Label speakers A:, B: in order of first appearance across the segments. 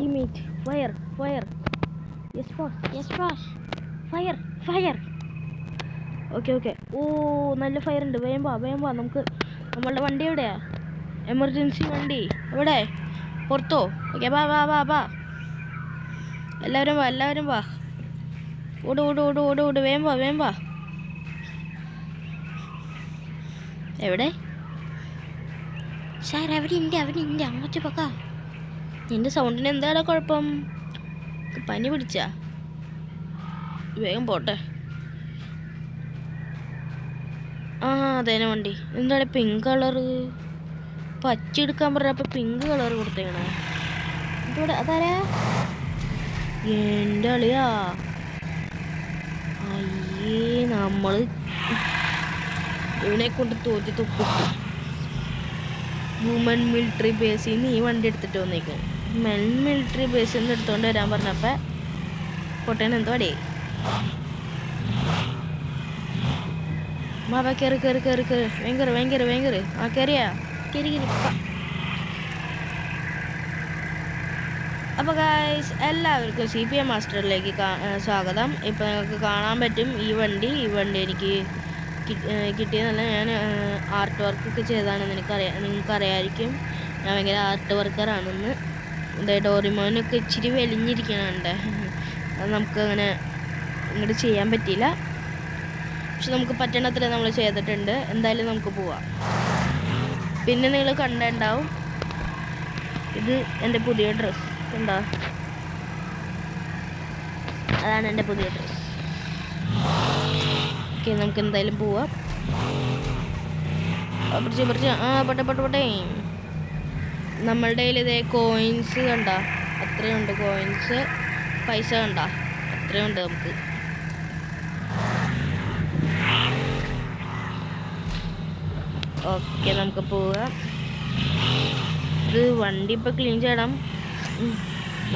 A: teammate. Fire. Yes boss. Fire. Okay. Oh നല്ല fire ഉണ്ട്. വേഗം വാ. നമുക്ക് നമ്മളുടെ വണ്ടി എവിടെയാ? എമർജൻസി വണ്ടി എവിടെ? പുറത്തോ? ഓക്കെ വാ. എല്ലാവരും വാ. ഓട്. വേഗം വാ. എവിടെ? സാർ അവിടെ ഉണ്ട്. അങ്ങോട്ട് പോകാം. നിന്റെ സൗണ്ടിന് എന്താണ് കുഴപ്പം? പനി പിടിച്ചാ? വേഗം പോട്ടെ. അതേനെ വണ്ടി. എന്താണ് പിങ്ക് കളറ്? പച്ച എടുക്കാൻ പറഞ്ഞപ്പോൾ പിങ്ക് കളർ കൊടുത്തേക്കണേ. ഇവിടെ അതാരാ? എൻ്റെ അളിയാ. അയ്യേ, നമ്മള് ഇവനെ കൊണ്ട് തോറ്റിട്ടു. വുമൻ മിലിറ്ററി ബേസിൽ നിന്ന് ഈ വണ്ടി എടുത്തിട്ട് വന്നേക്കും. മെൻ മിലിറ്ററി ബേസിൽ നിന്ന് എടുത്തോണ്ട് വരാൻ പറഞ്ഞപ്പോൾ പൊട്ടേനെ എന്തോ അടേ. മാവാ കയറി. ഭയങ്കര. കയറിയാ? കയറി. അപ്പോൾ ഗൈസ്, എല്ലാവർക്കും CPM മാസ്റ്ററിലേക്ക് സ്വാഗതം. ഇപ്പോൾ നിങ്ങൾക്ക് കാണാൻ പറ്റും ഈ വണ്ടി എനിക്ക് കിട്ടിയതല്ല. ഞാൻ ആർട്ട് വർക്കൊക്കെ ചെയ്തതാണെന്ന് നിങ്ങൾക്കറിയാമായിരിക്കും. ഞാൻ ഭയങ്കര ആർട്ട് വർക്കറാണെന്ന്. ഡോറിമോനൊക്കെ ഇച്ചിരി വലിഞ്ഞിരിക്കണുണ്ട്. അത് നമുക്കങ്ങനെ ഇങ്ങോട്ട് ചെയ്യാൻ പറ്റിയില്ല. പക്ഷെ നമുക്ക് പറ്റണത്ര നമ്മൾ ചെയ്തിട്ടുണ്ട്. എന്തായാലും നമുക്ക് പോവാം. പിന്നെ നിങ്ങൾ കണ്ടിട്ടുണ്ടാവും, ഇത് എൻ്റെ പുതിയ ഡ്രസ്സ്. ഉണ്ടോ? അതാണ് എൻ്റെ പുതിയ ഡ്രസ്സ്. ഓക്കെ, നമുക്ക് എന്തായാലും പോവാം. പൊട്ടെ. നമ്മളുടെ കയ്യിൽ ഇതേ കോയിൻസ് കണ്ട അത്രയുണ്ട്. കോയിൻസ് പൈസ കണ്ട അത്രയുണ്ട് നമുക്ക്. ഓക്കെ, നമുക്ക് പോവാം. ഇത് വണ്ടി ഇപ്പോൾ ക്ലീൻ ചെയ്യണം.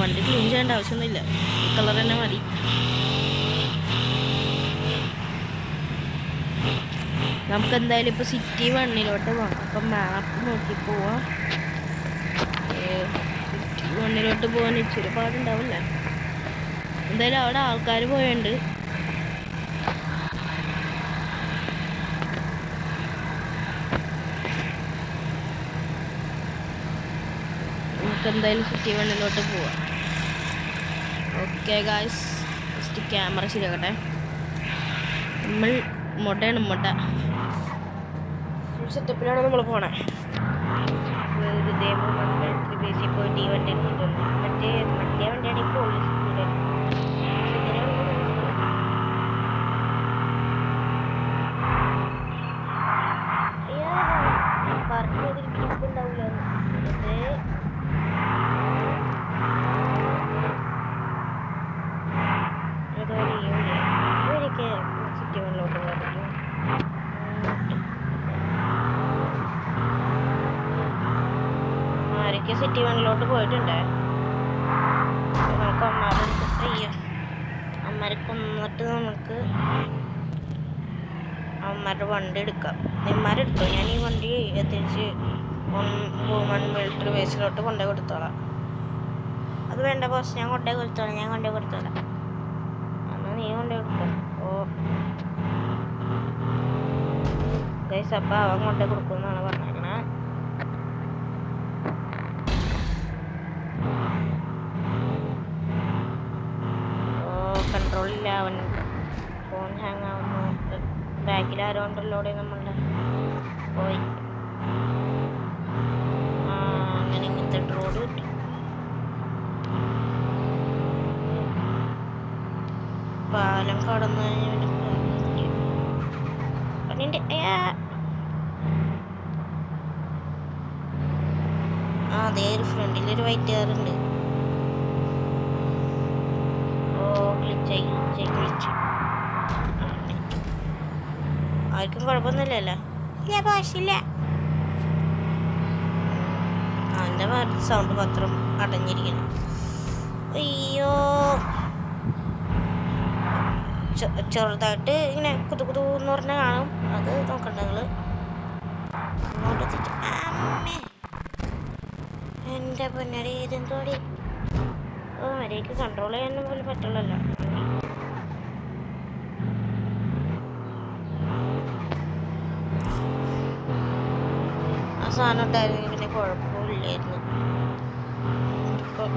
A: വണ്ടി ക്ലീൻ ചെയ്യേണ്ട ആവശ്യമൊന്നുമില്ല, ഈ കളർ തന്നെ മതി. നമുക്ക് എന്തായാലും ഇപ്പോൾ സിറ്റി 1 പോകാം. അപ്പം മാപ്പ് നോക്കി പോവാം. സിറ്റി 1 പോകാൻ ഇച്ചിരി പാടുണ്ടാവില്ല. എന്തായാലും അവിടെ ആൾക്കാർ പോയുണ്ട്. നമുക്ക് എന്തായാലും സിറ്റി 1 പോവാം. ഓക്കെ ഗായ്സ്, ഫസ്റ്റ് ക്യാമറ ശരിയാക്കട്ടെ. നമ്മൾ മൊട്ട ഫുൾ സെറ്റപ്പിലാണ് നമ്മൾ പോണേ. ബേസിൽ പോയിട്ട് ഈ വണ്ടി എടുത്തിട്ടുണ്ട്. മറ്റേ വണ്ടിയാണ് ഇപ്പോൾ പാർക്ക് ചെയ്തിരിക്കുന്നുണ്ടാവില്ല. ഇവരൊക്കെ സിറ്റി 1 പോകാൻ പറ്റും. ആരൊക്കെ സിറ്റി 1 പോയിട്ടുണ്ട്. നമുക്ക് അമ്മമാരെ കൊന്നിട്ട് നമുക്ക് അമ്മമാരുടെ വണ്ടി എടുക്കാം. നെന്മാരെടുത്തോ? ഞാൻ ഈ വണ്ടി എത്തിച്ച് വുമൺ മിലിറ്ററി ബേസിലോട്ട് കൊണ്ടുപോയി കൊടുത്തോളാം. അത് വേണ്ട ബോസ്, ഞാൻ കൊണ്ടുപോയി കൊടുത്തോളാം. എന്നാൽ നീ കൊണ്ടുപോയി കൊടുത്തോ. ഓ ഗൈസ്, അപ്പം അവൻ കൊണ്ടുപോയി കൊടുക്കുമെന്നാണ് പറഞ്ഞേക്കണേ. കൺട്രോളില്ല, അവൻ ഫോൺ ഹാങ് ആവുന്നു. ബാക്കിൽ ആരോ ഉണ്ടല്ലോ നമ്മളുടെ. പോയി. അങ്ങനെ ഇങ്ങനത്തെ റോഡ് കിട്ടി. പാലം കടന്ന് അതേ ഒരു ഫ്രണ്ടിലൊരു വൈറ്റ് കാറുണ്ട്. ഗ്ലിച്ച്. ആർക്കും കുഴപ്പമൊന്നുമില്ലല്ലോ? ഇല്ല ഭാഷയില്ല. അതിൻ്റെ സൗണ്ട് മാത്രം അടഞ്ഞിരിക്കണം. അയ്യോ, ചെറുതായിട്ട് ഇങ്ങനെ കുതുകുതൂന്ന് പറഞ്ഞാൽ കാണും. അത് നോക്കണ്ട നിങ്ങൾ. അങ്ങോട്ട് എൻ്റെ പൊന്നടി, ഇതെന്തോടി മര്യാദയ്ക്ക് കൺട്രോൾ ചെയ്യാനും പോലും പറ്റുള്ളല്ലോ. ആ സാധനം ഉണ്ടായിരുന്നെങ്കിൽ പിന്നെ കുഴപ്പമില്ലായിരുന്നു. ഇപ്പം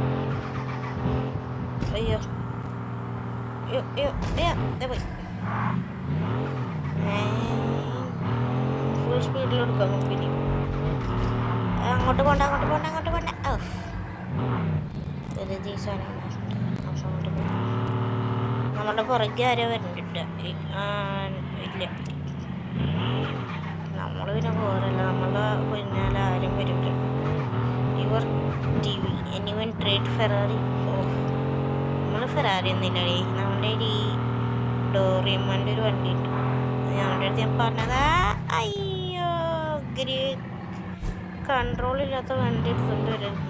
A: അയ്യോ അയ്യോ അയ്യോ അയ്യോ ഇതേ പോയി. ഫുൾ സ്പീഡിൽ കൊടുക്കാം നമുക്ക്. ഇനി അങ്ങോട്ട് പോണ്ട അങ്ങോട്ട് പോണ്ട അങ്ങോട്ട് പോണ്ട. വെറുതെ സാധനം നമ്മളുടെ പുറകെ ആരോ വരുന്നുണ്ട്. ഇല്ല, നമ്മൾ പിന്നെ പോരല്ല, നമ്മളുടെ പിന്നാലെ ആരും വരില്ല. Your T V anyone trade Ferrari. നമ്മൾ ഫെറാറി ഒന്നുമില്ലേ, നമ്മുടെ ഈ ഡോറിയമ്മൻ്റെ ഒരു വണ്ടി ഉണ്ട്. ഞങ്ങളുടെ അടുത്ത് ഞാൻ പറഞ്ഞതാ. അയ്യോ കൺട്രോൾ ഇല്ലാത്ത വണ്ടി എടുത്തുകൊണ്ട് വരരുത്.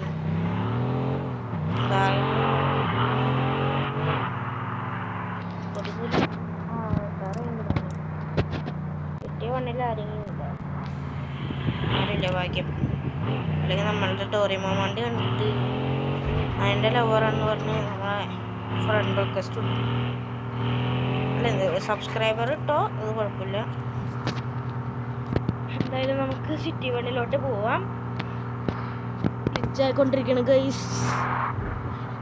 A: കിട്ടിയ വണ്ടിയിൽ ആരെങ്കിലും ഉണ്ടോ? ആരില്ല, ഭാഗ്യം. അല്ലെങ്കിൽ നമ്മളുടെ ഡോറിയമ്മ വണ്ടി കണ്ടിട്ട് അതിൻ്റെ ലവറാന്ന് പറഞ്ഞ് നമ്മളെ ഫ്രണ്ട് റിക്വസ്റ്റ് ഉണ്ട്. അല്ല, സബ്സ്ക്രൈബർ ഇട്ടോ, അത് കുഴപ്പമില്ല. എന്തായാലും നമുക്ക് സിറ്റി വണ്ടിയിലോട്ട് പോവാം. ആയിക്കൊണ്ടിരിക്കണം ഗൈസ്.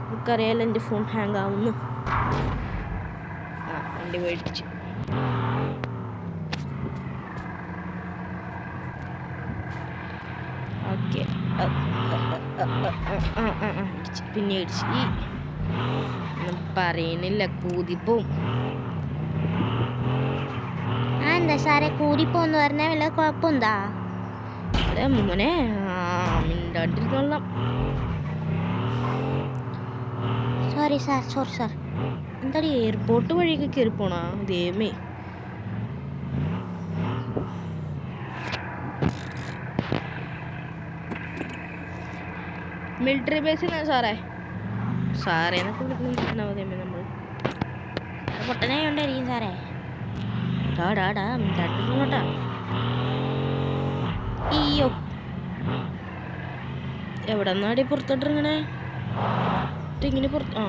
A: നമുക്കറിയാലോ എൻ്റെ ഫോൺ ഹാങ് ആവുന്നു. വണ്ടി മേടിച്ച് ഓക്കെ. പിന്നെ ഇടിച്ച് പറയുന്നില്ല, കൂതിപ്പോവും. എന്താ സാറേ കൂതിപ്പോന്ന് പറഞ്ഞാൽ വല്ല കുഴപ്പമെന്താ? അതെ മോനെ, മിണ്ടാണ്ടിരുന്നോളാം. Sorry sir. എന്താ എയർപോർട്ട് വഴിയൊക്കെ കയറി പോണാ? ദേമേ, മിലിറ്ററി ബേസിലാണ് സാറേ എന്നൊക്കെ വിളിക്കുന്ന ദേമേ. നമ്മൾ പൊട്ടനായി കൊണ്ടായിരിക്കും സാറേ. ഡാ മിണ്ടാണ്ടിരുന്നോട്ടാ. അയ്യോ, എവിടെ നിന്നാടി പുറത്തോട്ടിറങ്ങണേ? ഇങ്ങനെ പുറത്ത്.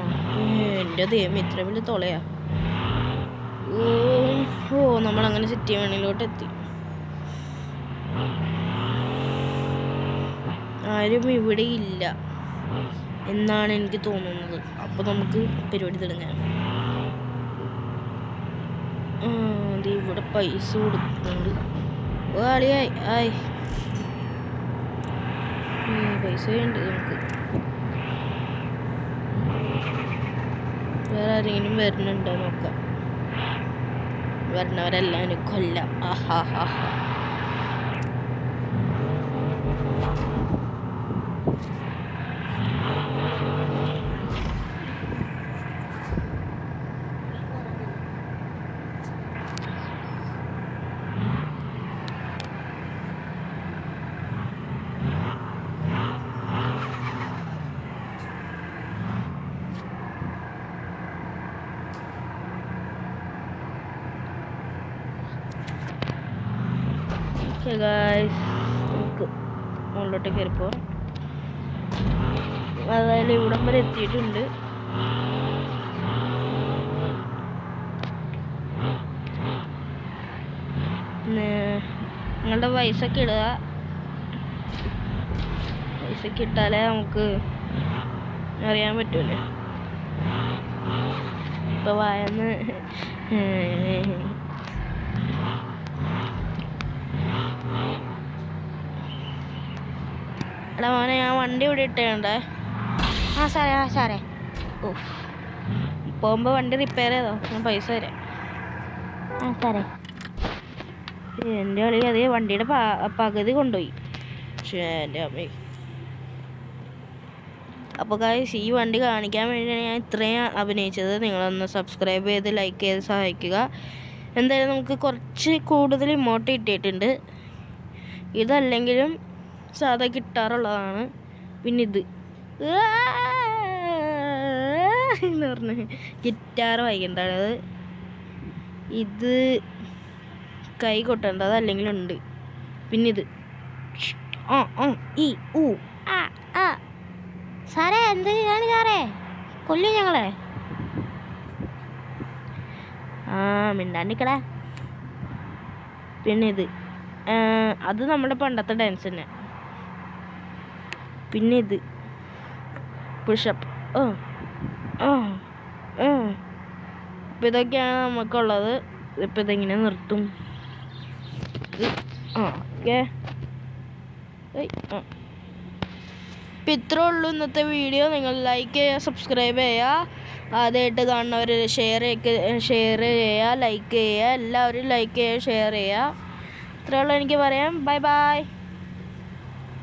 A: എൻ്റെ ദൈവം, ഇത്ര വലിയ തൊളയാ. നമ്മളങ്ങനെ സിറ്റി വണ്ണിലോട്ട് എത്തി. ആരും ഇവിടെ ഇല്ല എന്നാണ് എനിക്ക് തോന്നുന്നത്. അപ്പോൾ നമുക്ക് പരിപാടി തുടങ്ങാം. ഇവിടെ പൈസ കൊടുക്കുന്നുണ്ട്. ആയി പൈസ ഉണ്ട് നമുക്ക്. വേറെ ആരെങ്കിലും വരുന്നുണ്ടോ നോക്കാം. വരണവരെല്ലാവരും കൊല്ലാം. ഗായ്സ്, നമുക്ക് മുകളിലോട്ട് കയറിപ്പോ. അതായത് ഇവിടം വരെ എത്തിയിട്ടുണ്ട്. നിങ്ങളുടെ പൈസയൊക്കെ ഇടുക. പൈസയൊക്കെ ഇട്ടാലേ നമുക്ക് അറിയാൻ പറ്റൂലേ. ഇപ്പൊ വായന്ന് എടാ മോനെ, ഞാൻ വണ്ടി ഇവിടെ ഇട്ടേണ്ടേ. സാറേ പോകുമ്പോൾ വണ്ടി റിപ്പയർ ചെയ്തോ, ഞാൻ പൈസ തരാം. സാറേ, എൻ്റെ കളി അതേ വണ്ടിയുടെ പകുതി കൊണ്ടുപോയി. എൻ്റെ അമ്മ. അപ്പോൾ ഗായ്സ്, ഈ വണ്ടി കാണിക്കാൻ വേണ്ടിയാണ് ഞാൻ ഇത്രയും അഭിനയിച്ചത്. നിങ്ങളൊന്ന് സബ്സ്ക്രൈബ് ചെയ്ത് ലൈക്ക് ചെയ്ത് സഹായിക്കുക. എന്തായാലും നമുക്ക് കുറച്ച് കൂടുതൽ ഇമോട്ട് കിട്ടിയിട്ടുണ്ട്. ഇതല്ലെങ്കിലും സാധാ കിട്ടാറുള്ളതാണ്. പിന്നെ ഇത് എന്ന് പറഞ്ഞ് ഗിറ്റാർ വായിക്കേണ്ടത്. ഇത് കൈ കൊട്ടേണ്ടത് അല്ലെങ്കിലും ഉണ്ട്. പിന്നെ ഇത് സാറേ എന്ത് ചെയ്യാണ് സാറേ? കൊല്ലും ഞങ്ങളെ. ആ മിണ്ടാണ്ടിക്കടേ. പിന്നെ ഇത് അത് നമ്മുടെ പണ്ടത്തെ ഡാൻസ് തന്നെ. പിന്നെ ഇത് പുഷപ്പ്. ഇപ്പം ഇതൊക്കെയാണ് നമുക്കുള്ളത്. ഇപ്പം ഇതെങ്ങനെ നിർത്തും? ഓക്കെ. ഇപ്പം ഇത്രേ ഉള്ളൂ ഇന്നത്തെ വീഡിയോ. നിങ്ങൾ ലൈക്ക് ചെയ്യുക, സബ്സ്ക്രൈബ് ചെയ്യുക, ആദ്യമായിട്ട് കാണുന്നവർ ഷെയർ ചെയ്യുക, ലൈക്ക് ചെയ്യുക. എല്ലാവരും ലൈക്ക് ചെയ്യുക, ഷെയർ ചെയ്യുക. ഇത്രേ ഉള്ളൂ എനിക്ക് പറയാം. Bye bye.